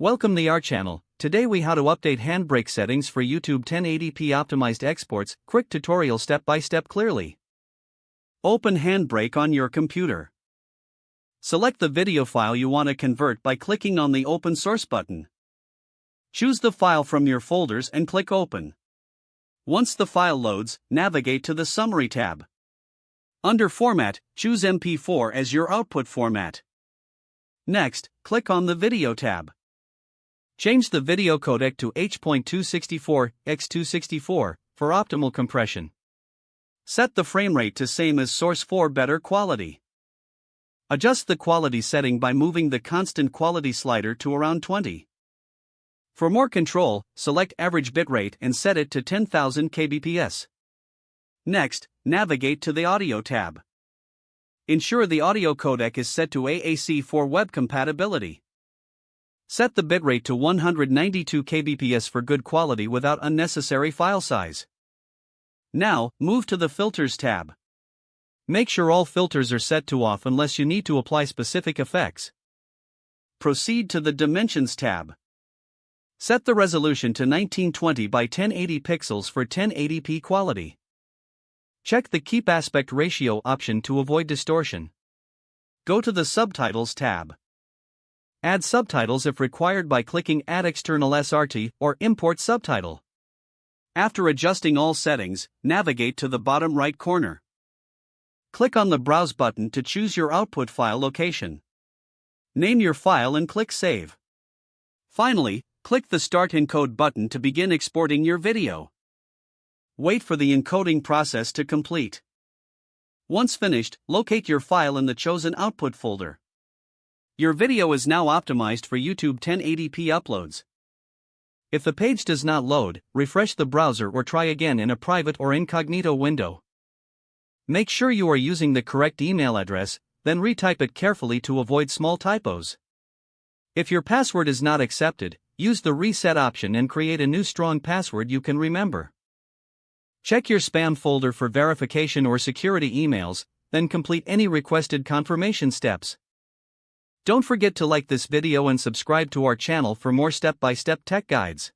Welcome to our channel. Today we how to update HandBrake settings for YouTube 1080p optimized exports. Quick tutorial step by step clearly. Open HandBrake on your computer. Select the video file you want to convert by clicking on the Open Source button. Choose the file from your folders and click Open. Once the file loads, navigate to the Summary tab. Under Format, choose MP4 as your output format. Next, click on the Video tab. Change the video codec to H.264x264 for optimal compression. Set the frame rate to same as source for better quality. Adjust the quality setting by moving the constant quality slider to around 20. For more control, select average bitrate and set it to 10,000 kbps. Next, navigate to the Audio tab. Ensure the audio codec is set to AAC for web compatibility. Set the bitrate to 192 kbps for good quality without unnecessary file size. Now, move to the Filters tab. Make sure all filters are set to off unless you need to apply specific effects. Proceed to the Dimensions tab. Set the resolution to 1920 by 1080 pixels for 1080p quality. Check the Keep Aspect Ratio option to avoid distortion. Go to the Subtitles tab. Add subtitles if required by clicking Add External SRT or Import Subtitle. After adjusting all settings, navigate to the bottom right corner. Click on the Browse button to choose your output file location. Name your file and click Save. Finally, click the Start Encode button to begin exporting your video. Wait for the encoding process to complete. Once finished, locate your file in the chosen output folder. Your video is now optimized for YouTube 1080p uploads. If the page does not load, refresh the browser or try again in a private or incognito window. Make sure you are using the correct email address, then retype it carefully to avoid small typos. If your password is not accepted, use the Reset option and create a new strong password you can remember. Check your spam folder for verification or security emails, then complete any requested confirmation steps. Don't forget to like this video and subscribe to our channel for more step-by-step tech guides.